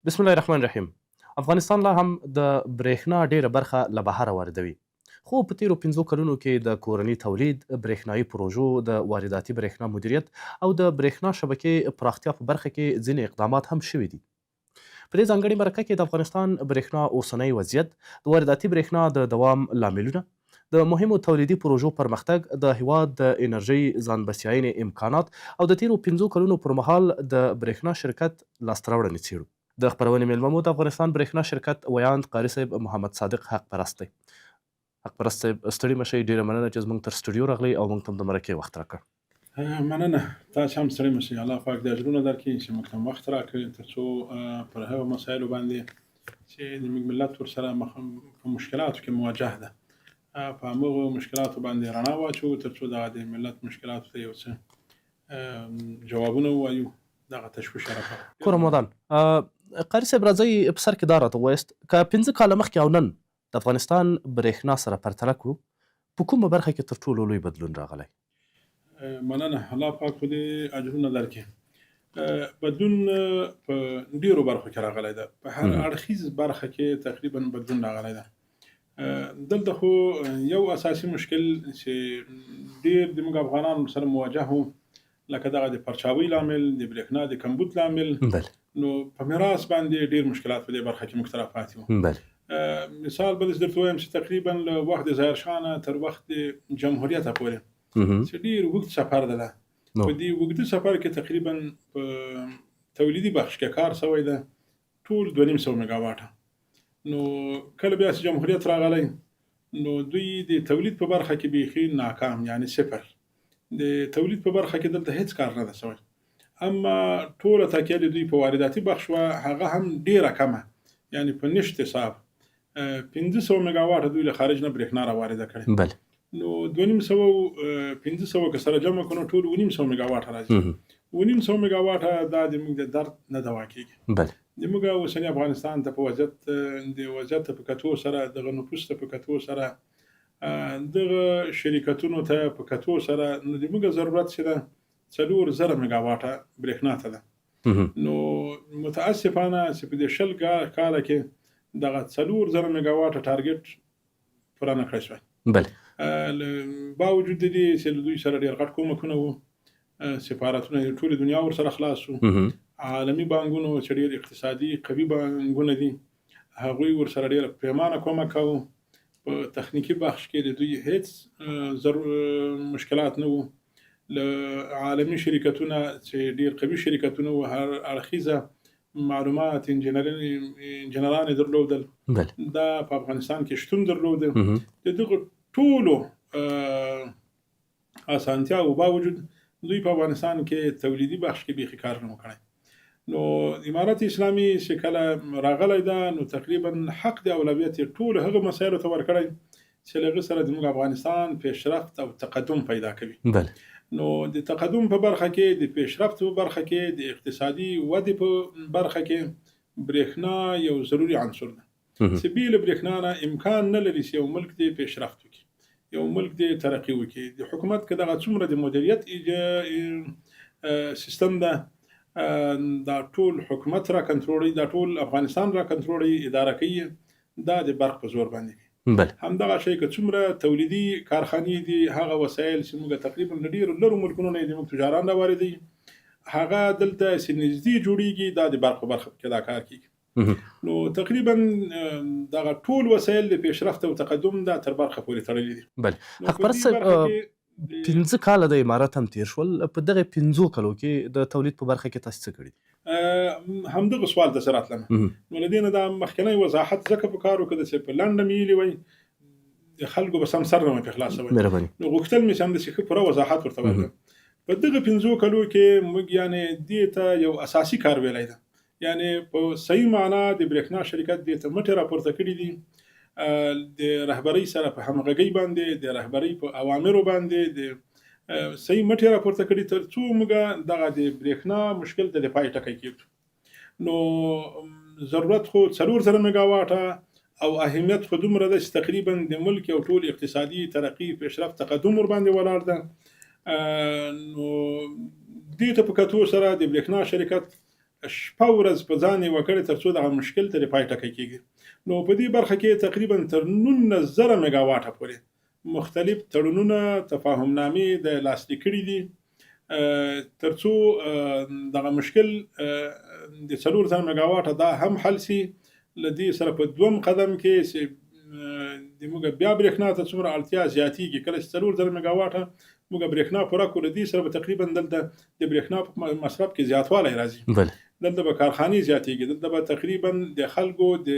بسم الله الرحمن الرحیم. افغانستان لا هم د برېښنا ډیره برخه له بهره واردوي. خو په تیرو 5 کلونو کې د کورني تولید، برېښنایي پروژو د وارداتي برېښنا مدیریت او د برېښنا شبکې پراختیا په برخه کې ځینې اقدامات هم شوي دي. په دې ځانګړې مرکه کې د افغانستان برېښنا اوسنی وضعیت، د وارداتي برېښنا د دوام لاملونه، د مهمو تولیدي پروژو پرمختګ، د هیواد د انرژۍ ځان بسیاینې امکانات او د تیرو 5 کلونو پر مهال د برېښنا شرکت لاسته راوړنې څیړو. د خبرونې میلمه مو د افغانستان برېښنا شرکت ویاند قاري صاحب محمد صادق حق پرست دی. حق پرست صاحب ستړي مشئ، ډیره مننه چې زموږ تر سټوډیو راغلی او موږ ته هم د مرکې وخت راکړ. مننه، تاسو هم ستړي مشئ. الله پاک د اجرونه درکړي چې موږ ته وخت راکړي ترڅو پر هغه مسایلو باندې چې د موږ ملت ورسره په مشکلاتو کې مواجه ده په همغو مشکلاتو باندې رڼا واچوو ترڅو د ملت مشکلاتو ته یو څه جوابونه ووایو. دغه تشویش راکړه. کورمودان قاري صاحب راځئ په سر کې دا راته ووایاست، که 5 کاله مخکې او نن د افغانستان برېښنا سره پرتله کړو، په کومه برخه کې تر ټولو لوی بدلون راغلی؟ مننه، الله پاک خو دې اجرونه درکړي. بدلون په ډیرو برخو کې راغلی ده. په هر اړخیز برخه کې تقریبا بدلون راغلی ده. دلته خو یو اساسي مشکل چې ډیر د موږ افغانانو سره مواجه وو، لکه دغه د پرچاوۍ لامل، د برېښنا د کمبود لامل. نو په میراث باندې ډیر مشکلات په دې برخه کې مختلف پاتې وو. مثال به درته وایم چې تقریبا له وخت د ظاهرشاه نه تر وخت د جمهوریت پورې چې ډیر اوږد سفر ده. په دې اوږده سفر کې تقریبا په تولیدي بخش کې کار شوی ده ټول 2.5 میگاواټه. نو کله بیا چې جمهوریت راغلی نو دوی د تولید په برخه کې بیخي ناکام، یعنی صفر. د تولید په برخه کې دلته هیڅ کار نه ده شوی. اما ټوله تکیه د دوی په وارداتي بخش وه، هغه هم ډیره کمه، یعنی په نشت حساب 500 میگاواټه دوی له خارج نه برېښنا را وارده کړې. نو 500 که سره جمع کړو ټول 900 میگاواټه راځي. 900 میگاواټه دا د موږ د درد نه دوا کېږي. د موږ اوسني افغانستان ته په وضعیت په کتو سره، دغه نفوس ته په کتو سره، دغه شرکتونو ته په کتو سره، نو د موږ ضرورت چې ده 4,000 میگاواټه برېښنا ته ده. نو متاسفانه چې په دې 20 کاله کې دغه 4,000 میگاواټه ټارګټ پوره نه کړی شوی. باوجود د دې چې دوی سره ډېر غټ کومکونه وو، سفارتونه د ټولې دنیا ورسره خلاص وو، عالمي بانکونو چې ډېر اقتصادي قوي بانکونه دي هغوی ورسره ډېر پیمانه کومک کوو. په تخنیکي بخش کې د دوی هیڅ مشکلات نه وو. له عالمي شرکتونه چې ډېر قوي شرکتونه وو، هر اړخیزه معلومات انجنیران درلودل. دا په افغانستان کې شتون درلوده. د دغه ټولو اسانتیاو باوجود دوی په افغانستان کې تولیدي بخش کې بیخي کار نه کړی. نو امارت اسلامي چې کله راغلی ده نو تقریبا حق د اولویت ټول هغه مسایلو ته ورکړی چې له هغه سره زموږ افغانستان پیشرفت او تقدم پیدا کوي. نو د تقدم په برخه کې، د پیشرفت په برخه کې، د اقتصادي ودې په برخه کې برېښنا یو ضروري عنصر ده چې بې له برېښنا نه امکان نه لري چې یو ملک دې پیشرفت وکړي، یو ملک دې ترقي وکړي. د حکومت که دغه څومره د مدیریت سیستم ده، دا ټول حکومت را کنټرولوي، دا ټول افغانستان را کنټرولوي، اداره کوي، دا د برق په زور باندې کوي. همدغه شی که څومره تولیدي کارخانې دي، هغه وسایل چې موږ تقریبا له ډېرو لرو ملکونو نه زموږ تجاران را واردوي، هغه دلته چې نږدې جوړیږي، دا د برق په برخه کې دا کار کیږي. نو تقریبا دغه ټول وسایل د پیشرفت او تقدم دا تر برخه پورې تړلي دي. حق پرست صاحب 15 کاله د امارت هم تیر شول، په دغه 15 کالو کې د تولید په برخه کې تاسو څه کړي دي؟ همدغه سوال د سره تلنه. نو له دې نه دا مخکنی وضاحت ځکه په کار وکړه چې په لنډه مې ویلي وای د خلکو به سم سر نه پې خلاصوي. نو غوښتل مې چې همداسې پوره وضاحت ورته ورکړم. په دغه 15 کالو کې موږ یعنې دې ته یو اساسي کار ویلی ده، یعنې په صحیح معنا د برېښنا شرکت دې ته مټې راپورته کړي دي، د رهبرۍ سره په همغږۍ باندې، د رهبرۍ په اوامرو باندې د صحیح مټې راپورته کړي تر څو موږ دغه د برېښنا مشکل ته د پای ټکی کېږو. نو ضرورت خو 4,000 میگاواټه او اهمیت خو دومره ده چې تقریبا د ملک یو ټول اقتصادي ترقي، پیشرفت، تقدم ور باندې ولاړ ده. نو دې ته په کتو سره د برېښنا شرکت شپه ورځ په ځان یې وکړې تر څو دغه مشکل ته پای ټکی کېږي. نو په دې برخه کې تقریبا تر 19,000 میګاواټه پورې مختلف تړونونه تفاهمنامې د لاسلیک کړي دي تر څو دغه مشکل د 4,000 میګاواټه دا هم حل سي. لدې سره په دوم قدم کې چې د موږ بیا برېښنا ته څومره اړتیا زیاتېږي، کله چې 4,000 میګاواټه موږ برېښنا پوره کړو، لدې سره به تقریبا دلته د برېښنا په مصرف کې زیاتوالی راځي. دلته به کارخانې زیاتېږي، دلته به تقریبا د خلکو د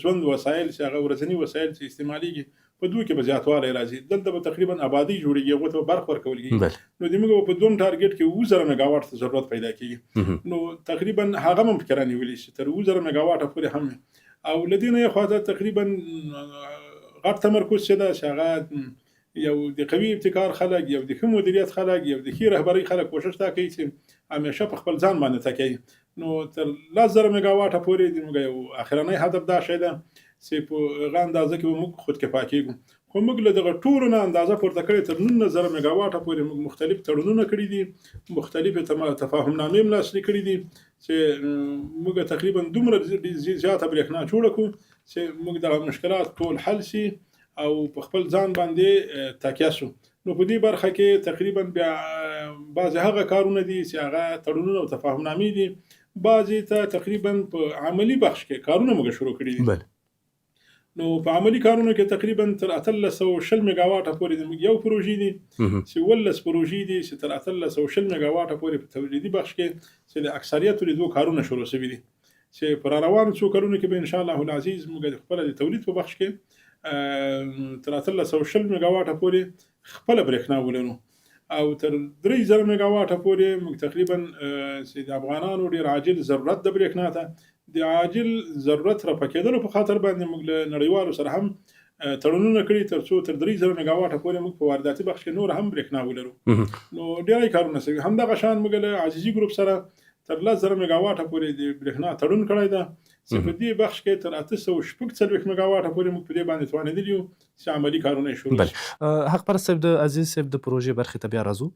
ژوند وسایل چې هغه ورځني وسایل چې استعمالېږي په دوی کې به زیاتوالی راځي. دلته به تقریبا آبادي جوړېږي، هغو ته به برق ورکول کېږي. نو د موږ په دوم ټارګېټ کې 7,000 میګاواټ ته ضرورت پیدا کېږي. نو تقریبا هغه هم پکې رانیولي شي تر 7,000 میګاواټه پورې هم. او له دې نه یې خوا ته تقریبا غټ تمرکز چې ده چې هغه یو د قوي ابتکار خلک، یو د ښه مدیریت خلک، یو د ښې رهبرۍ خلک کوشش دا کوي چې همیشه په خپل ځان باندې تکیه. نو تر 10,000 میګاواټه پورې زموږ یو اخرنی هدف دا شی ده چې په هغه اندازه کې به موږ خودکفا کېږو. خو موږ له دغه ټولو نه اندازه پورته کړې تر 19,000 میګاواټه پورې موږ مختلف تړونونه کړي دي، مختلفې تفاهمنامې هم لاسلیک کړي دي چې موږ تقریبا دومره زیاته برېښنا جوړه کړو چې موږ دغه مشکلات ټول حل شي او په خپل ځان باندې تکیه شو. نو په دې برخه کې تقریبا بیا بعضې هغه کارونه دي چې هغه تړونونه او تفاهمنامې دي، بعضې ته تقریبا په عملي بخش کې کارونه موږ شروع کړي دي. نو په عملي کارونو کې تقریبا تر 1820 میګاواټه پورې زموږ یو پروژې دي چې 19 پروژې دي چې تر 1820 میګاواټه پورې په تولیدي بخش کې چې د اکثریت لیدو کارونه شروع شوي دي، چې پر روانو څو کلونو کې به ان شاء الله العزیز موږ خپل د تولید په بخش کې تر 1820 میګاواټه پورې خپل برېښنا ولرو، او تر 3,000 میګاواټه پورې موږ تقریبا چې د افغانانو ډېر عاجل ضرورت د برېښنا ته د عاجل ضرورت را پکېدلو په خاطر باندې موږ له نړیوالو سره هم تړونونه کړي تر څو تر 3,000 میګاواټه پورې موږ په وارداتي بخش کې نور هم برېښنا ولرو. نو ډېری کارونه شوي. همدغه شان موږ له عزیزي ګروپ سره تر 10,000 میګاواټه پورې د برېښنا تړون کړی ده چې په دې بخش کې تر 840 میګاواټه پورې موږ په دې باندې توانېدلي یو چې عملي کارونه یې شروع شي. حق پرست صاحب، د عزیز صاحب د پروژې برخې ته بیا راځو.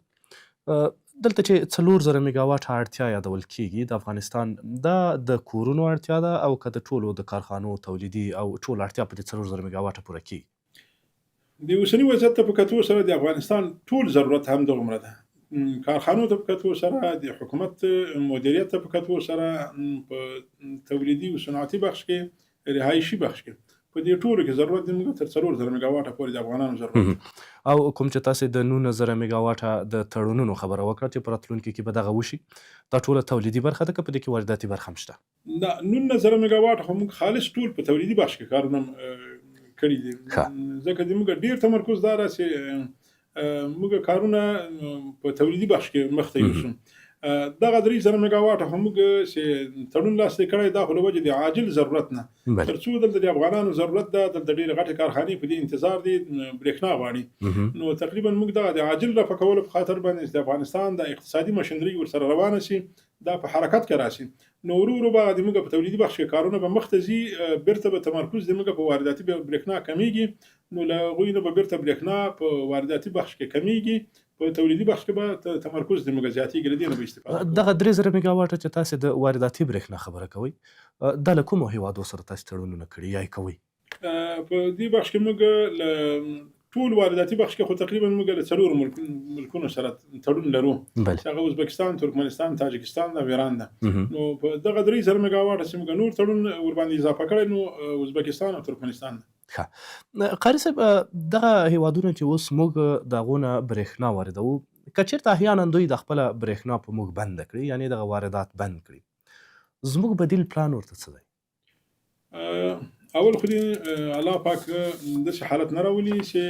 دلته چې 4,000 میګاواټه اړتیا یادول کېږي د افغانستان، دا د کورونو اړتیا ده او که د ټولو د کارخانو تولیدي او ټول اړتیا په دې 4,000 میګاواټه پوره کېږي؟ د اوسني وضعیت ته په کتو سره د افغانستان ټول ضرورت هم دغومره ده. کارخانو ته په کتو سره، د حکومت مدیریت ته په کتو سره، په تولیدي او صنعتي بخش کې، رهایشي بخش کې، په دې ټولو کې ضرورت دی موږ تر 4,000 میګاواټه پورې د افغانانو ضرورت. او کوم چې تاسې د 19,000 میګاواټه د تړونونو خبره وکړه چې په راتلونکي کې به دغه وشي، دا ټوله تولیدي برخه ده که په دې کې وارداتي برخه هم شته؟ دا 19,000 میګاواټه خو موږ خالص ټول په تولیدي بخش کې کارونه کړي دي، ځکه د موږ ډېر تمرکز دا ده چې موږ کارونه په تولیدي بخش کې مخته یوسو. دغه 3,000 میګاواټه هم موږ چې تړون لاسلیک کړی دا خو له وجې د عاجل ضرورت نه، تر څو دلته د افغانانو ضرورت ده، دلته ډېرې غټې کارخانې په دې انتظار دي برېښنا غواړي. نو تقریبا موږ دغه د عاجل رفع کولو په خاطر باندې د افغانستان د اقتصادي مشنري ورسره روانه شي، دا په حرکت کې راشي. نو ورو ورو به د موږ په تولیدي بخش کې کارونه به مخته ځي، بیرته به تمرکز د موږ په وارداتي برېښنا کمیږي، نو له هغوی نه به بیرته برېښنا په وارداتي بخش کې کمیږي، په تولیدي بخش کې به تمرکز د موږ زیاتېږي، له دې نه به استفاده کوو. دغه 3,000 میګاواټه چې تاسې د وارداتي برېښنا خبره کوئ، دا له کومو هېوادو سره تاسې تړونونه کړي یا یې کوئ؟ په دې بخش کې موږ له ټول وارداتي بخش کې خو تقریبا موږ له 4 ملکونو سره تړون لرو، چې هغه ازبکستان، ترکمنستان، تاجکستان او ایران ده. نو په دغه 3,000 میګاواټه چې موږ نور تړون ورباندې اضافه کړی، نو ازبکستان او ترکمنستان ده. قاري صاحب، دغه هېوادونه چې اوس موږ د هغو نه برېښنا واردوو، که چېرته احیانا دوی د خپله برېښنا په موږ بنده کړي، یعنې دغه واردات بند کړي، زموږ بدیل پلان ورته څه دی؟ اول خو دې الله پاک داسې حالت نه راولي چې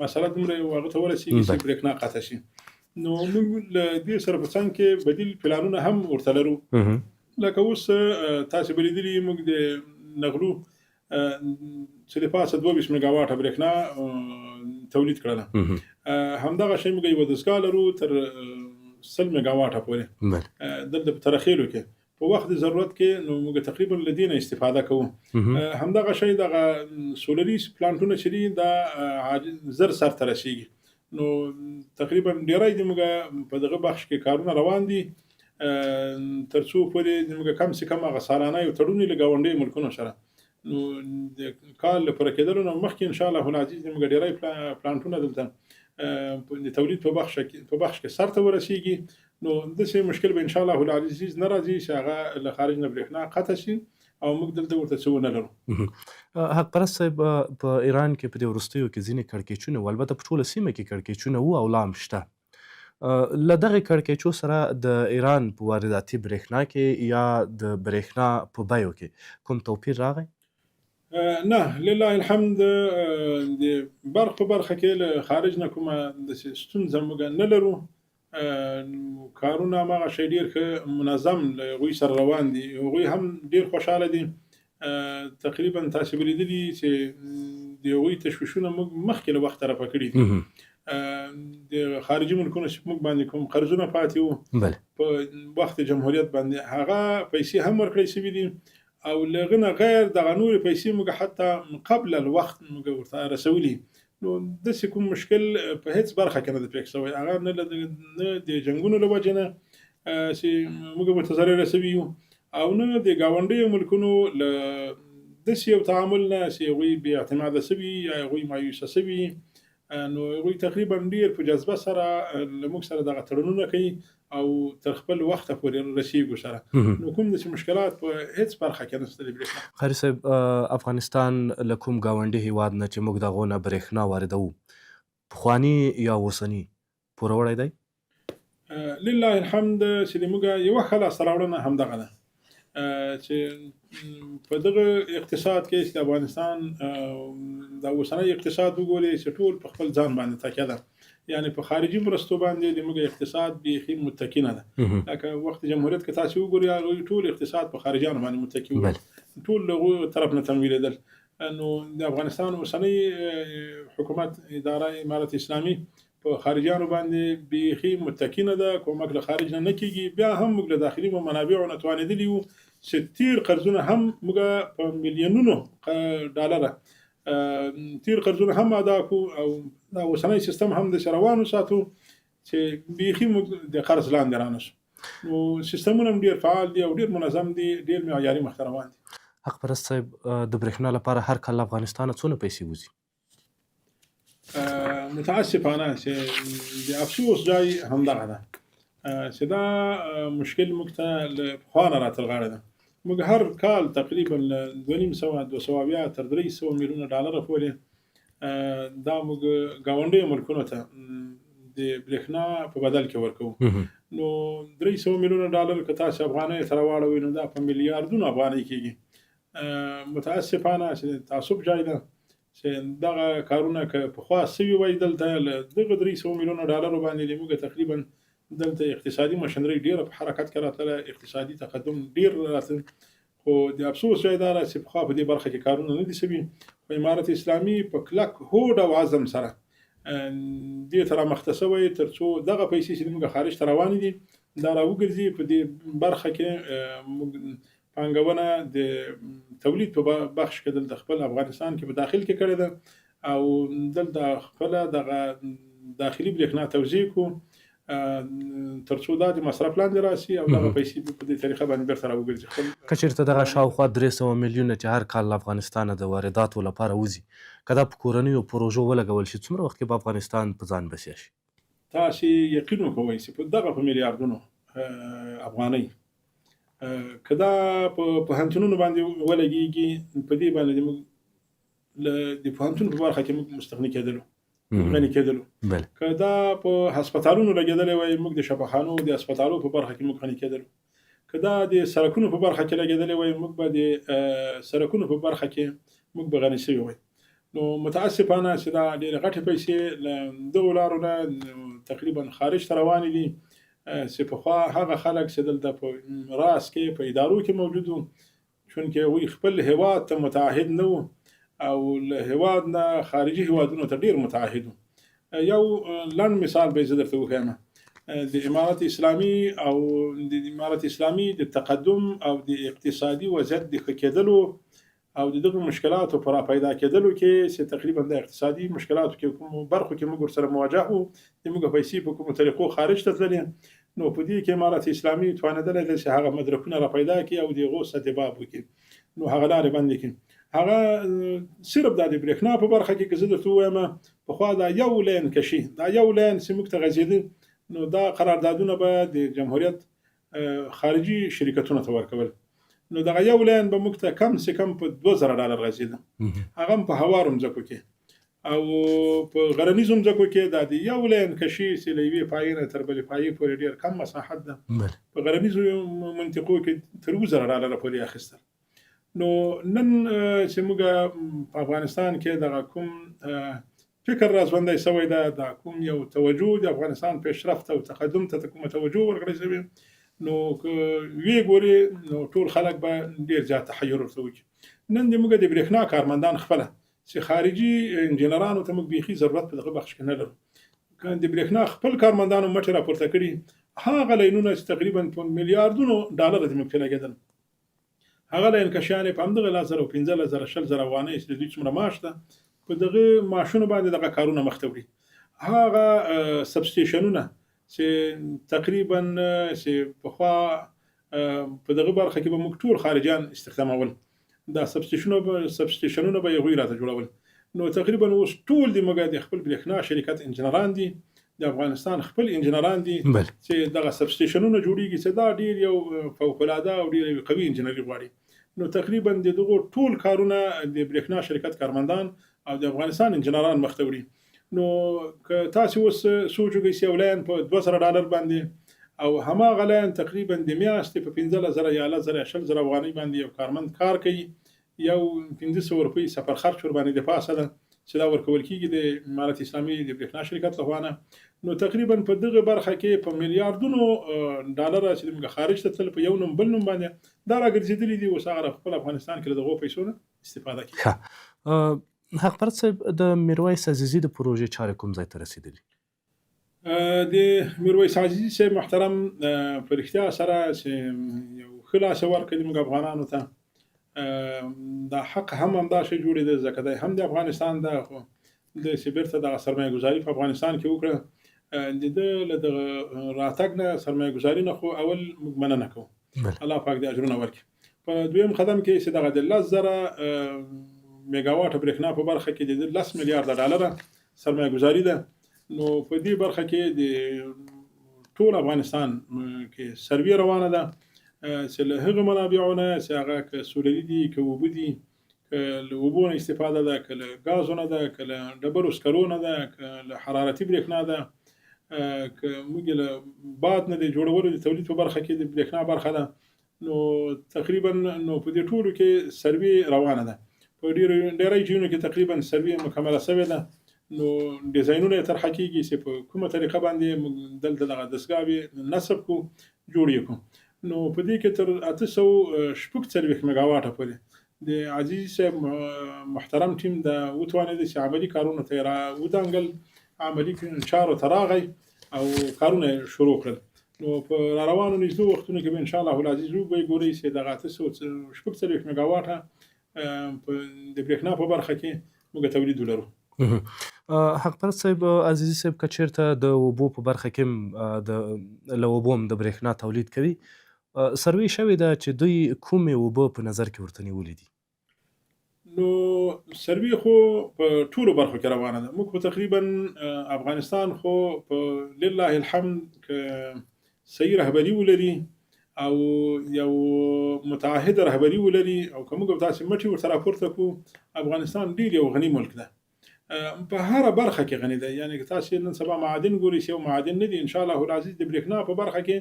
مسله دومره هغه ته ورسېږي چې برېښنا قطع شي. نو موږ له دې سره په څنګ کې بدیل پلانونه هم ورته لرو. لکه اوس تاسې به لیدلي موږ د نغلو چې د پاسه 22 میګاواټه برېښنا تولید کړله، همدغه شی موږ یوه دستګاه لرو تر 100 میګاواټه پورې دلته په ترخیلو کې په وخت د ضرورت کې، نو موږ تقریبا له دې نه استفاده کوو. همدغه شی دغه سولري پلانټونه چې دي دا زر سرته رسېږي، نو تقریبا ډېری د موږ په دغه بخش کې کارونه روان دي. تر څو پورې موږ کم سې کم هغه سالانه یو تړون له ګاونډیو ملکونو سره نو د کال له پوره کېدلو نه مخکې انشاءالله العزیز موږ ډېری پلانټونه دلته د تولید په بخش کې سرته ورسیږي نو داسې مشکل به انشاءالله العزیز نه راځي چې هغه له خارج نه برېښنا قطع شي او موږ دلته ورته څه ونه لرو. حق پرست صاحب په ایران کې په دې وروستیو کې ځینې کړکېچونه وو، البته په ټوله سیمه کې کړکېچونه وو او لا هم شته. له دغې کړکېچو سره د ایران په وارداتي برېښنا کې یا د برېښنا په بیو کې کوم توپیر راغی؟ نه لله الحمد د برق په برخه کې له خارج نه کومه داسې ستونزه موږ نه لرو. کارونه هماغه شی ډېر ښه منظم له هغوی سره روان دي، هغوی هم ډېر خوشحاله دي. تقریبا تاسې به لیدلي چې د هغوی تشویشونه موږ مخکې له وخته رفع کړي دي. د خارجي ملکونو چې موږ باندې کوم قرضونه پاتې وو په وخت جمهوریت باندې هغه پیسې هم ورکړی شوي دي او له هغه نه غیر دغه نورې پیسې موږ حتی قبل الوخت موږ ورته رسولي. نو داسې کوم مشکل په هیڅ برخه کې نه ده پېښ شوی، هغه نه د جنګونو له وجې نه چې موږ ورته ضرر رسوي یو او نه د ګاونډیو ملکونو له داسې یو تعامل نه چې هغوی بې اعتماده شوي یا هغوی مایوسه شوي. نو هغوی تقریبا ډېر په جذبه سره له موږ سره دغه تړونونه کوي او تر خپل وخته پورې رسیږو سره. نو کوم داسې مشکلات په هیڅ برخه کې نشته د برېښنا. خیري صاحب، افغانستان له کوم ګاونډي هیواد نه چې موږ د هغو نه برېښنا واردوو پخواني یا اوسني پوروړی دی؟ لله الحمد چې موږ یوه ښه لاسته راوړنه همدغه ده چې په دغه اقتصاد کې چې د افغانستان د اوسنی اقتصاد وګورئ چې ټول په خپل ځان باندې تکیه ده، یعنی په خارجي مرستو باندې د موږ اقتصاد بیخي متکی نه ده. لکه وخت جمهوریت کې تاسې وګورئ هغوی ټول اقتصاد په خارجیانو باندې متکی وو، ټول له هغوی طرف نه تمویلېدل. نو د افغانستان اوسنی حکومت اداره امارت اسلامي په خارجیانو باندې بیخي متکی نه ده، کومک له خارج نه کېږي. بیا هم موږ له داخلي منابعو نه توانېدلي وو چې تیر قرضونه هم موږ په میلیونونو ډالره تیر قرضونه هم ادا کړو او دا اوسنی سیستم هم د روان وساتو چې بیخي موږ د قرض لاندې رانشو. نو سیستمونه هم ډېر فعال دي او ډېر منظم دي، ډېر معیاري مخته روان دي. حق پرست صاحب، د برېښنا لپاره هر کال له افغانستانه څونه پیسې وځي؟ متاسفانه چې د افسوس ځای همدغه ده چې دا مشکل موږ ته له پخوا نه راته غاړه ده. موږ هر کال تقریبا له 250 تر 300 میلیونه ډالره پورې دا موږ ګاونډیو ملکونو ته د برېښنا په بدل کې ورکوو. نو 300 میلیونه ډالر که تاسې افغانۍ ته راواړوئ نو دا په میلیاردونو افغانۍ کېږي. متاسفانه چې تعصب ځای ده چې دغه کارونه که پخوا سوي وای دلته له دغه 300 میلیونه ډالرو باندې موږ تقریبا دلته اقتصادي مشنري ډېره په حرکت کې راتله، اقتصادي تقدم ډېر راتله. خو د افسوس ځای دا چې پخوا په دې برخه کې کارونه نه دي سوي. خو امارت اسلامي په کلک هوډ او عزم سره دې ته رامخته سوی تر څو دغه پیسې چې موږ خارج ته روانې دي دا راوګرځي. په دې برخه کې موږ پانګونه د تولید په بخش کې دلته خپل افغانستان کې په داخل کې کړې ده او دلته خپل دغه داخلي برېښنا توزیع کو تر څو دا د مصرف لاندې راسي او دغه پیسې په دې طریقه باندې بیرته راوګرځي. که چېرته دغه شاوخوا 300 میلیونه چې هر کال له افغانستانه د وارداتو لپاره وځي، که دا په کورنیو پروژو ولګول شي څومره وخت کې به افغانستان په ځان بسیا شي؟ تاسې یقین وکوئ چې په دغه په میلیاردونو افغانۍ که دا په پوهنتونونو باندې ولګېږي، په دې باندې موږ د پوهنتون په برخه کې موږ مستغني کېدلو، غني کېدلو. که دا په هسپتالونو لګېدلی وای موږ د شفاخانو د هسپتالو په برخه کې موږ غني کېدلو. که دا د سړکونو په برخه کې لګېدلی وای موږ به د سړکونو په برخه کې موږ به غني شوي وای. نو متاسفانه چې دا ډېرې غټې پیسې له دغو لارو نه تقریبا خارج ته روانې دي چې پخوا هغه خلک چې دلته په راس کې په ادارو کې موجود وو، چونکې هغوی خپل هیواد ته متعهد نه وو او له هیواد نه خارجي هیوادونو ته ډېر متعهد وو. یو لنډ مثال به زه درته وښیم. د امارت اسلامي او د امارت اسلامي د تقدم او د اقتصادي وضعیت د ښه کېدلو او د دغه مشکلاتو پر پیدا کېدلو کې چې تقریبا د اقتصادي مشکلاتو کې کوم برخو کې موږ سره مواجه وو، د موږ پیسې په کومو طریقو خارج ته تللې. نو په دې کې امارت اسلامي توانېدلی ده چې هغه مدرکونه را پیدا کړي او د هغو سدباب وکړي، نو هغه لارې بندې کړي. هغه صرف دا د برېښنا په برخه کې که زه درته ووایم پخوا دا یو لین کشي، دا یو لین چې موږ ته غځېده، نو دا قراردادونه به د جمهوریت خارجي شرکتونو ته ورکول، نو دغه یو لین به موږ ته کم سې کم په $2000 غځېده، هغه هم په هوارو مځکو کې، او په غرنیزو مځکو کې دا د یو لین کشي چې له یوې پایې نه تر بلې پایې پورې ډېر کم مساحت ده، په غرنیزو منطقو کې تر $2000 پورې اخیستل. نو نن چې موږ په افغانستان کې دغه کوم فکر راځوندی شوی ده، دا کوم یو توجه د افغانستان پیشرفت او تقدم ته کومه توجه ورکړی شوې، نو که ویې ګورې نو ټول خلک به ډېر زیات تحیر ورته وکړي. نن د موږ د برېښنا کارمندان خپله چې خارجي انجینرانو ته موږ بیخي ضرورت په دغه بخش کې نه لرو، که د برېښنا خپل کارمندانو مټې راپورته کړي، هغه لاینونه چې تقریبا په $میلیاردونو د موږ ته لګېدل، هغه لاین کشیانې په همدغه 10,000 او 15,000 20,000 افغانۍ چې د دوی څومره معاش ده، په دغه معاشونو باندې دغه کارونه مخته وړي. هغه سبسټیشنونه چې تقریبا چې پخوا په دغه برخه کې به موږ ټول خارجیان استخدامول، دا سبسټیشنونه به یې هغوی راته جوړول، نو تقریبا اوس ټول د موږ د خپل برېښنا شرکت انجینران دي، د افغانستان خپل انجینران دي چې دغه سبسټیشنونه جوړیږي، چې دا ډېر یو فوق‌العاده او ډېر قوي انجینري غواړي. نو تقریبا د دغو ټول کارونه د برېښنا شرکت کارمندان او د افغانستان انجینران مخته وړي. نو که تاسو اوس سوچ وکړئ چې یو لاین په $200 باندې او هماغه لاین تقریبا د میاشتې په 15,000 یا 20,000 افغانۍ باندې یو کارمند کار کوي، یو 500 روپۍ سفر خرچ ورباندې د پاسه ده چې دا ورکول کېږي د امارت اسلامي د برېښنا شرکت لخوا نه، نو تقریبا په دغه برخه کې په $میلیاردونو چې موږ خارج ته تلل، په یو نوم بل نوم باندې دا راګرځېدلي دي، اوس هغه خپل افغانستان کې له دغو پیسو نه استفاده کوي. حق پرست صاحب، د میرویس عزیزي د پروژې چارې کوم ځای ته رسېدلي؟ د میرویس عزیزي صاحب محترم په رښتیا سره چې یو ښه لاس یې ورکړی موږ افغانانو ته، دا حق هم همدا شی جوړېده، ځکه دی هم د افغانستان ده، خو داسې بېرته دغه سرمایه ګذاري په افغانستان کې وکړه، د ده له دغه راتګ نه سرمایه ګذاري نه خو اول موږ مننه کوو، الله پاک دې اجرونه ورکړي. په دویم قدم کې چې دغه د 10,000 میګاواټه برېښنا په برخه کې د $10 میلیارده سرمایه ګذاري ده، نو په دې برخه کې د ټول افغانستان کې سروې روانه ده چې له هغه منابعو نه چې هغه که سولري دي، که اوبه دي، که له اوبو نه استفاده ده، که له ګازو نه ده، که له ډبرو سکرو نه ده، که له حرارتي برېښنا ده، که موږ له باد نه د جوړولو د تولید په برخه کې د برېښنا برخه ده، نو تقریبا نو په دې ټولو کې سروې روانه ده. په ډېری ځایونو کې تقریبا سروې مکمله شوې ده، نو ډیزاینونه یې طرحه کېږي چې په کومه طریقه باندې موږ دلته دغه دستګاوې نصب کړو، جوړ یې کړو. نو په دې کې تر 840 میګاواټه پورې د عزیزي صاحب محترم ټیم د وتوانېده چې عملي کارونو ته یې را ودانګل، عملي چارو ته راغی او کارونه یې شروع کړل. نو په راروانو نږدې وختونو کې به انشاءالله العزیز وګورئ چې دغه 840 میګاواټه د برېښنا په برخه کې موږ تولید ولرو. حق پرست صاحب، عزیزي صاحب که چېرته د اوبو په برخه کې له اوبو هم د برېښنا تولید کوي، سروې شوې ده چې دوی کومې اوبه په نظر کې ورته نیولې دي؟ نو سروې خو په ټولو برخو کې روانه ده. موږ خو تقریبا افغانستان خو په لله الحمد که صحیح رهبري ولري او یو متعهد رهبري ولري، او که موږ تاسې مټې ورته راپورته کړو، افغانستان ډېر یو غني ملک ده، په هره برخه کې غني ده. یعنې که تاسې نن سبا معادن ګورئ چې یو معادن نه دي، انشاءالله العزیز د برېښنا په برخه کې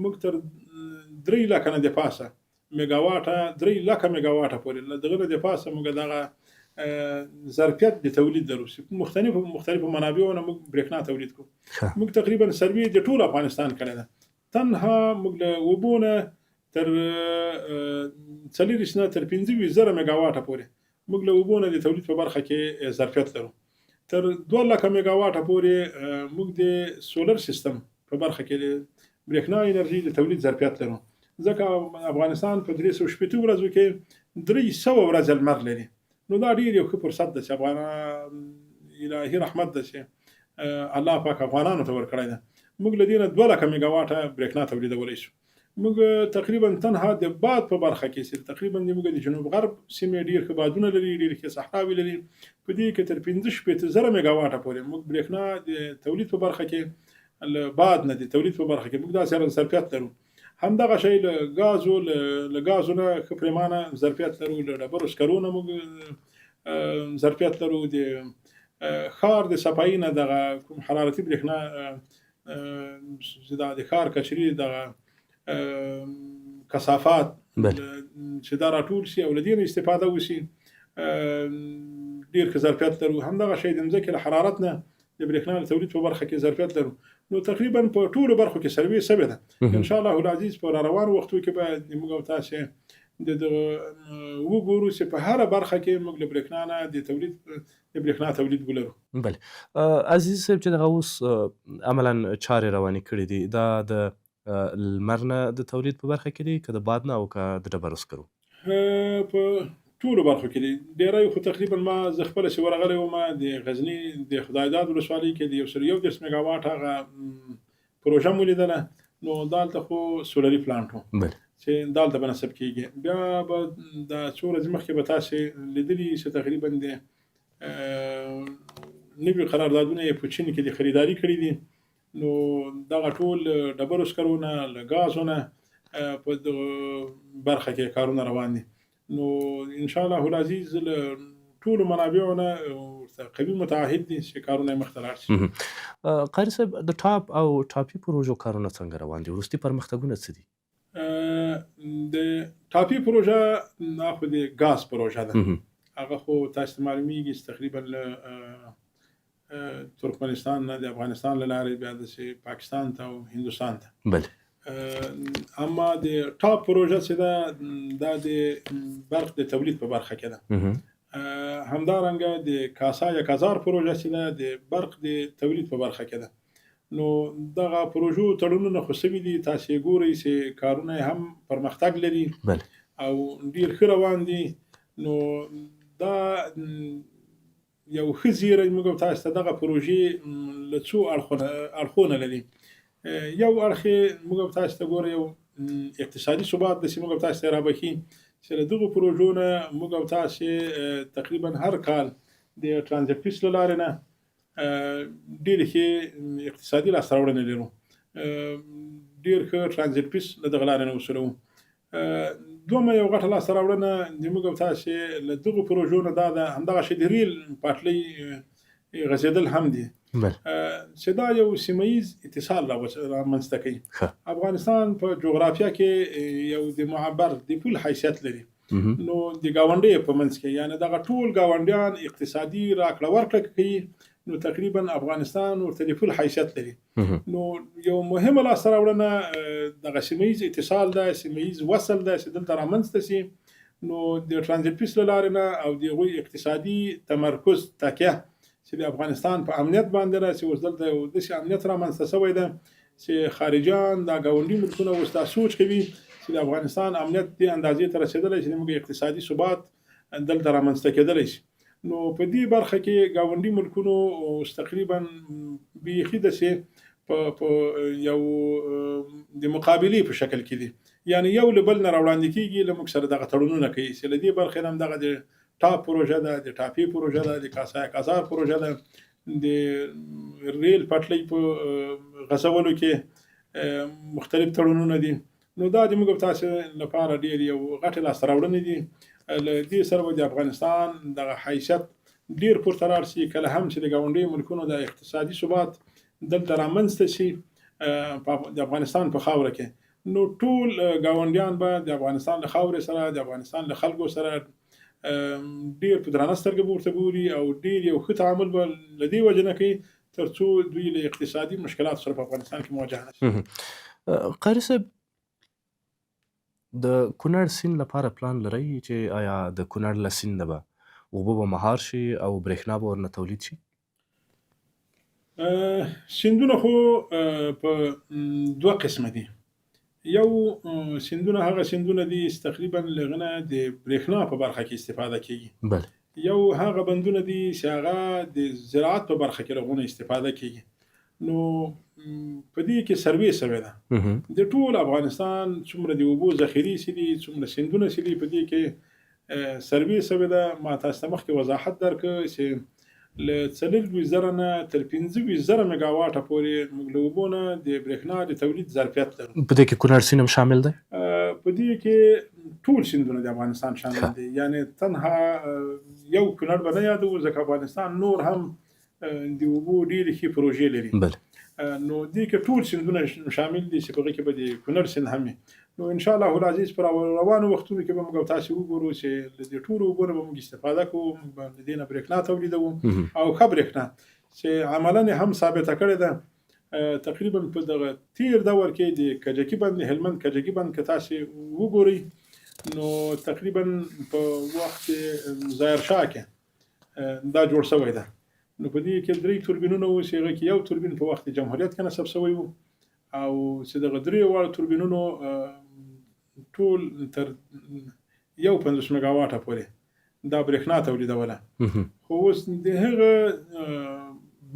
موږ تر 3 لکه نه د پاسه میګاواټه 3 لکه میګاواټه پورې له دغه نه د پاسه موږ دغه ظرفیت د تولید لرو چې مختلفو منابعو نه موږ برېښنا تولید کوو. موږ تقریبا سروې د ټول افغانستان کړې ده، تنها موږ له اوبو نه تر 40 نه تر 25,000 میګاواټه پورې موږ له اوبو نه د تولید په برخه کې ظرفیت لرو. تر 2 لکه میګاواټه پورې موږ د سولر سیستم په برخه کې د برېښنا انرژي د تولید ظرفیت لرو، ځکه افغانستان په 360 ورځو کې 300 ورځې لمر لري. نو دا ډېر یو ښه فرصت ده چې افغانان الهي رحمت ده چې الله پاک افغانانو ته ورکړی ده. موږ له دې نه 2 لکه میګا واټه برېښنا تولیدولی شو. موږ تقریبا تنها د باد په برخه کې چې تقریبا موږ د جنوب غرب سیمې ډېر ښه بادونه لري، ډېر ښه صحراوې لري. په دې کې تر 15,000 میګا واټه پورې موږ برېښنا د تولید په برخه کې له باد نه د تولید په برخه کې موږ داسې ظرفیت لرو. همدغه شی له ګازو نه ښه پرېمانه ظرفیت لرو، له ډبرو سکرو نه موږ ظرفیت لرو. د ښار د صفایي نه دغه کوم حرارتي برېښنا چې د ښار کچري دغه کثافات چې دا راټول شي او له دې نه استفاده وشي، ډېر ښه ظرفیت لرو. همدغه شی د مځکې له حرارت نه د برېښنا د تولید په برخه کې ظرفیت لرو. نو تقریبا په ټولو برخو کې سروې شوې ده. ان شاء الله العزیز په روانو وختو کې به موږ او تاسو د وګورو چې په هر برخه کې موږ له برېښنا نه د برېښنا تولید ولرو. بله عزیز صاحب، چې دغه اوس عملا چارې روانې کړي دي، دا د لمر نه د تولید په برخه کې دي که د باد نه او که د ډبرو سکرو؟ په ټولو برخو کې دي. ډېری خو تقریبا ما زه خپله چې ورغلی وم د غزني د خدایداد ولسوالۍ کې د 131 میګا واټ هغه پروژه مو لیدله. نو دالته خو سولري پلانټ و چې دالته به نصب کېږي. بیا به د څو ورځې مخکې به تاسې لیدلي چې تقریبا د نوي قراردادونه یې په چین کې د خریداري کړي دي. نو دغه ټول ډبرو سکرو نه له ګازو نه په دغه برخه کې کارونه روان دي. نو ان شاء الله العزیز له ټولو منابعو نه قوي متعهد دي چې کارونه یې مخته لاړ شي. قاري صاحب، د ټاپ او ټاپي پروژو کارونه څنګه روان دي؟ وروستي پرمختګونه څه دي؟ د ټاپي پروژه دا خو د ګاز پروژه ده. هغه خو تاسو ته معلومیږي چې تقریبا له ترکمنستان نه د افغانستان له لارې بیا د پاکستان ته او هندوستان ته. بله. اما د ټاپ پروژه چې ده دا د برق د تولید په برخه کې ده. همدارنګه د کاسا 1000 پروژه چې ده د برق د تولید په برخه کې ده. نو دغه پروژو تړونونه خو سوي دي. تاسو یې ګورئ چې کارونه هم پرمختګ لري او ډېر ښه روان دي. نو دا یو ښه زیری موږ تاسو ته دغه پروژې له څو اړخونه لري. یو اړخ یې موږ تاسو ته ګورئ، یو اقتصادي ثبات داسې موږ تاسو ته رابخي چې له دغو پروژو نه موږ تاسو تقریبا هر کال د ټرانزیټ پیس له لارې نه ډېرې ښې اقتصادي لاسته راوړنې لرو. ډېر ښه ټرانزیټ پیس له دغه لارې نه وسولوو. دومره یو غټه لاسته راوړنه د موږ او تاسو له دغو پروژو نه دا ده، همدغه شی د ریل پټلۍ غځېدل هم دي چې دا یو سیمه ییز اتصال رامنځته کوي. افغانستان په جغرافیه کې یو د معبر د پل حیثیت لري. نو د ګاونډیو په منځ کې یعنې دغه ټول ګاونډیان اقتصادي راکړه ورکړه کوي. نو تقریبا افغانستان ورته د پل حیثیت لري. نو یو مهمه لاسته راوړنه دغه سیمه ییز اتصال ده، سیمه ییز وصل ده چې دلته رامنځته شي. نو د ټرانزیټ پیس له لارې نه او د هغوی اقتصادي تمرکز تکیه چې د افغانستان په امنیت باندې ده، چې اوس دلته یو داسې امنیت رامنځته شوی ده چې خارجیان دا ګاونډي ملکونه اوس دا سوچ کوي چې د افغانستان امنیت دې اندازې ته رسېدلی چې زموږ اقتصادي ثبات دلته رامنځته کېدلی شي. نو په دې برخه کې ګاونډي ملکونو اوس تقریبا بیخي داسې په یو د مقابلې په شکل کې دي. یعنی یو له بل نه راوړاندې کېږي، له موږ سره دغه تړونونه کوي چې له دې برخې نه هم دغه د ټاپ پروژه ده، د ټاپي پروژه ده، د کاسا 1000 پروژه ده، د ریل پټلۍ په غځولو کې مختلف تړونونه دي. نو دا د موږ تاسو لپاره ډېر یو غټه لاسته راوړنې دي. له دې سره د افغانستان دغه حیثیت ډېر پورته لاړ شي. کله هم چې د ګاونډیو ملکونو د اقتصادي ثبات دلته رامنځته شي د افغانستان په خاوره کې، نو ټول ګاونډیان به د افغانستان له خاورې سره، د افغانستان له خلکو سره ډېر په درنه سترګه ورته ګوري او ډېر یو ښه تعامل به له دې وجې نه کوي تر څو دوی له اقتصادي مشکلاتو سره په افغانستان کې مواجه نه شي. قاري صاحب، د کونړ سیند لپاره پلان لرئ چې آیا د کونړ له سیند نه به اوبه به مهار شي او برېښنا به ورنه تولید شي؟ سیندونه خو په دوه قسمه دي. یو سیندونه هغه سیندونه دي چې تقریبا له هغه نه د برېښنا په برخه کې استفاده کېږي. بله. یو هغه بندونه دي چې هغه د زراعت په برخه کې له هغه نه استفاده کېږي. نو په دې کې سروې شوې ده د ټول افغانستان څومره د اوبو ذخیرې چې دي څومره سیندونه چې دي په دې کې سروې شوې ده. ما تاسو ته مخکې وضاحت درکړ چې له 40,000 نه تر 15,000 میگاواټه پورې موږ له اوبو نه د برېښنا د تولید ظرفیت لرو. په دې کې کونړ سیند هم شامل دی؟ په دې کې ټول سیندونه د افغانستان شامل دي، یعنی تنها یو کونړ به نه یادوو ځکه افغانستان نور هم د اوبو ډېرې ښې پروژې لري. نو دې کې ټول سیندونه شامل دي چې په هغې کې به د کونړ سیند هم وي. نو ان شاء الله العزیز پر روانو وختونو کې به موږ تاسو وګورو چې له دې ټولو اوبو نه به موږ استفاده کوو، موږ به له دې نه برېښنا تولیدوو او ښه برېښنا چې عملاً یې هم ثابته کړې ده. تقریبا په دغه تیر دور کې د کجکي بند هلمند کجکي بند که تاسو وګورئ نو تقریبا په وخت ظاهر شاه کې دا جوړ شوی ده. نو په دې کې 3 توربینونه وو چې هغه کې یو توربین په وخت جمهوریت کې نصب شوی وو او چې دغه 3 واړه توربینونو ټول تر 50 میگاواټه پورې دا برېښنا تولیدوله. خو اوس د هغه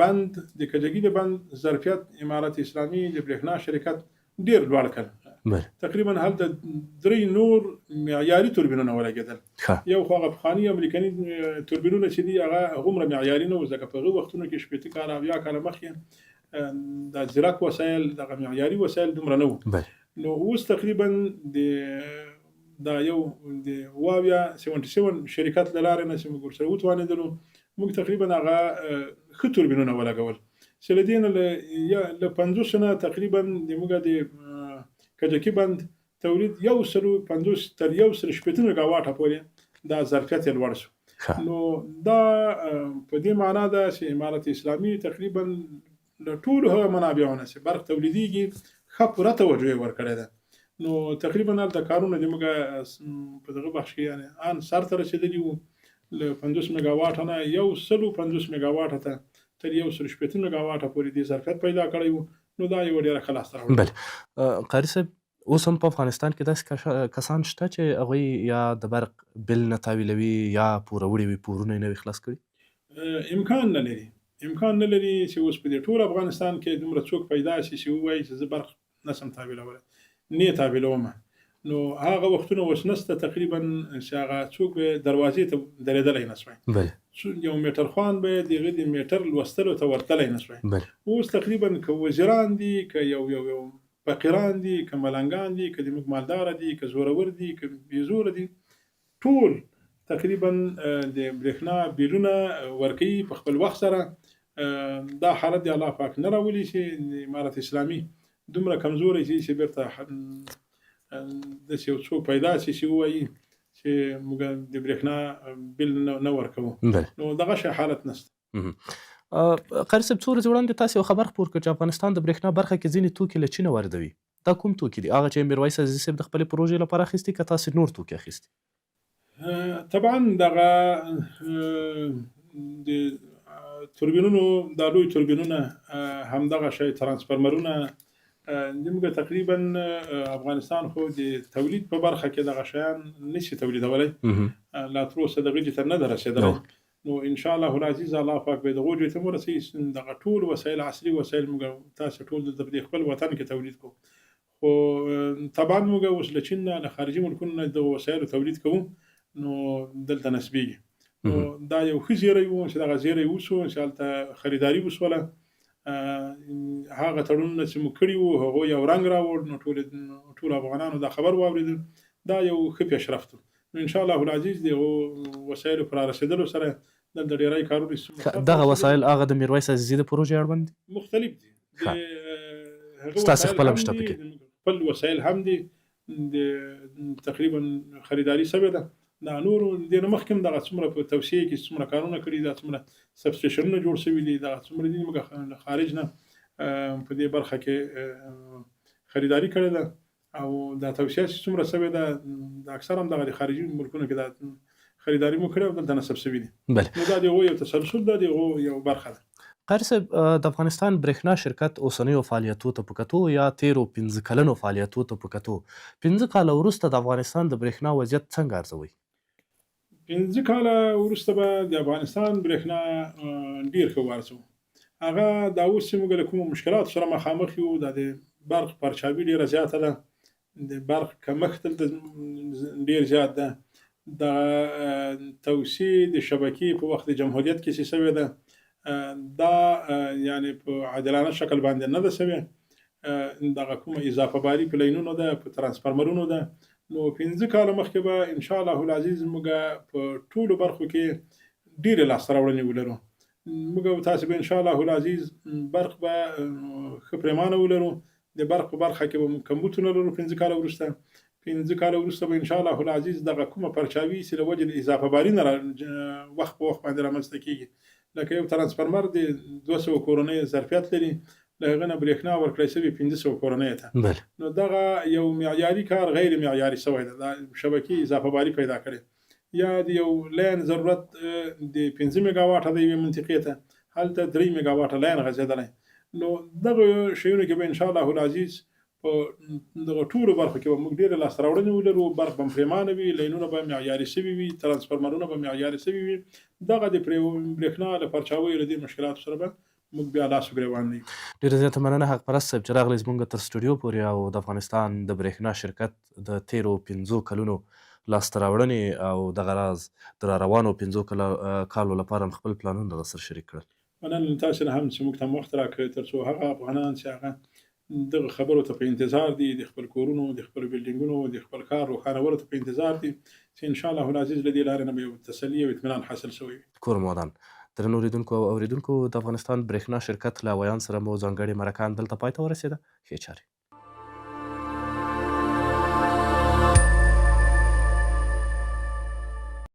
بند د کجکي د بند ظرفیت امارت اسلامي د برېښنا شرکت ډېر لوړ کړ. تقریبا هلته 3 نور معیاري توربینونه ولګېدل. یو خو هغه پخواني امریکایي توربینونه چې دي هغه هغومره معیاري نه وو ځکه په هغه وختونو کې 80 کاله او 70 کاله مخکې د ځیرک وسایل دغه معیاري وسایل دومره نه وو. نو اوس تقریبا دا یو د واویا 77 شرکت له لارې نه چې موږ ورسره وتوانېدلو موږ تقریبا هغه ښه توربینونه ولګول چې له دې نه له 50 نه تقریبا د موږ د کجکي بند تولید 150 تر 180 میگاواټه پورې دا ظرفیت یې لوړ شو. نو دا په دې معنا ده چې امارت اسلامي تقریبا له ټولو هغه منابعونه چې برق تولیدېږي ښه پوره توجه یې ورکړې ده. نو تقریبا هلته کارونه د موږ په دغه بخش کې یعنې ان سر ته رسېدلي وو له 50 میگاواټه نه 150 میگاواټه ته تر 180 میگاواټه پورې د ظرفیت پیدا کړی وو. نو دا یو ډېره ښه لاسته راوړنه. بله قاري صاحب اوس هم په افغانستان کې داسې کسان شته چې هغوی یا د برق بل نه تاویلوي یا پوروړي وي پورونه یې نه وي خلاص کړي؟ امکان نه لري چې اوس په دې ټول افغانستان کې دومره څوک پیدا شي چې ووایي چې زه برق نشم تاویلولی نه تاویلومه. نو هغه وختونه اوس نشته تقریبا چې هغه څوک به دروازې ته درېدلی نه شوی، یو میټر خوان به د هغه د میټر لوستلو ته ورتلی نه شوی. اوس تقریبا که وزیران دي که یو فقیران دي که ملنګان دي که زموږ مالداره دي که زورور دي که بېزوره دي ټول تقریبا د برېښنا بیلونه ورکوي په خپل وخت سره. دا حالت د الله پاک نه راولي چې د امارت اسلامي دومره کمزوری چې بیرته داسې یو څوک پیدا شي چې ووایي چې موږ د برېښنا بیل نه ورکوو. نو دغه شی حالت نشته. قاري صاحب څو ورځې وړاندې تاسې یو خبر خپور کړ چې افغانستان د برېښنا برخه کې ځینې توکي له چین واردوي. دا کوم توکي دي؟ هغه چې میرویس عزیزي صاحب د خپلې پروژې لپاره اخیستي که تاسې نور توکي اخیستي؟ طبعا دغه د توربینونو دا لوی توربینونه همدغه شی ترانسفرمرونه موږ تقریبا افغانستان خو د تولید په برخه کې دغه شیان نشي تولیدولی، لا تر اوسه دغه جې ته نه ده رسېدلی. نو ان شاء الله العزیز الله پاک به دغه جې ته ورسوي. دغه ټول وسایل عصري وسایل موږ تاسو ټول دلته د خپل وطن کې تولید کوو. خو طبعا موږ اوس له چین نه له خارجي ملکونو نه د وسایلو تولید کوو نو دلته نسبیږي. نو دا یو ښه زیری و چې دغه زیری وشو چې هلته خریداري وشوله. هغه تړونونه چې موږ کړي وو هغو یو رنګ راوړ. نو ټول افغانانو دا خبر واورېدل. دا یو ښه پیشرفت و. نو ان شاء الله العزیز د وسایلو پر رسېدلو سره دلته ډېری کارونه دغه وسایل هغه د میرویس عزیزي د پروژې اړوند دي؟ مختلف دي. ستاسې خپل هم شته پکې؟ خپل وسایل هم دي د تقریبا خریداري شوې ده. دا نور د نه مخکې هم دغه څومره په توسعې کې څومره کارونه کړي، دا څومره سبسټیشنونه جوړ شوي دي، دغه څومره دي موږ خارج نه په دې برخه کې خریداري کړې ده. او دا توسعه چې څومره شوې ده د اکثر هم دغه د خارجي ملکونو کې دا خریداري مو کړې او دلته نصب شوي دي. نو دا د هغو یو تسلسل ده، د هغو یو برخه ده. قاري صاحب د افغانستان برېښنا شرکت اوسنیو فعالیتو ته په کتو یا تیرو 15 کلنو فعالیتو ته په کتو 15 کاله وروسته د افغانستان د برېښنا وضعیت څنګه ارزوئ؟ 15 کاله وروسته به د افغانستان برېښنا ډېر ښه وارزوو. هغه دا اوس چې موږ له کومو مشکلاتو سره مخامخ یو دا د برق پرچاوي ډېره زیاته ده، د برق کمښت دلته ډېر زیات ده، د توسعې د شبکې په وخت د جمهوریت کې چې سوې ده دا یعنې په عادلانه شکل باندې نه ده سوې، دغه کومه اضافه باري په لینونو ده، په ترانسفارمرونو ده. نو 15 کاله مخکې به ان شاء الله العزیز موږ په ټولو برخو کې ډېرې لاسته راوړنې ولرو. موږ او تاسې به ان شاء الله العزیز برق به ښه پرېمانه ولرو. د برق په برخه کې به موږ کمبودونه لرو 15 کاله وروسته. 15 کاله وروسته به ان شاء الله العزیز دغه کومه پرچاوي چې له وجې د اضافه باري نه وخت په وخت باندې رامنځته کېږي، لکه یو ترانسفارمر د 200 کورنۍ ظرفیت لري، له هغه نه برېښنا ورکړی شوې 1500 کورنیو ته. بله. نو دغه یو معیاري کار غیر معیاري شوی ده، دا شبکې اضافه باري پیدا کړې. یا د یو لین ضرورت د 15 میگا واټه د یوې منطقې ته، هلته 3 میگا واټه لین غځېدلی. نو دغه شیونو کې به ان شاء الله العزیز په دغه ټولو برخو کې به موږ ډېرې لاسته راوړنې ولرو. برق به پرېمانه وي، لینونه به معیاري شوي وي، ترانسفارمرونه به معیاري شوي وي. دغه د برېښنا له پرچاویو له دې مشکلاتو سره به موږ بیا لاس ګرېوان نه یو. ډېره زیاته مننه حق پرست صاحب چې راغلی زموږ تر سټوډیو پورې او د افغانستان د برېښنا شرکت د تېرو 15 کلونو لاسته راوړنې او دغه راز د راروانو 15 کالو لپاره هم خپل پلانونه راسره شریک کړل. مننه له تاسو نه هم چې موږ ته وخت راکړی تر څو هغه افغانان چې هغه دغه خبرو ته په انتظار دي، د خپل کورونو، د خپل بلډینګونو، د خپل کار روښانولو ته په انتظار دي، چې ان شاء الله العزیز له دې لارې نه به یو تسلي او اطمینان حاصل شوی وي. کور مودان درنو اوریدونکو او اوریدونکو، د افغانستان برېښنا شرکت له ویان سره مو ځانګړې مرکه دلته پای ته ورسېده. ښې چارې.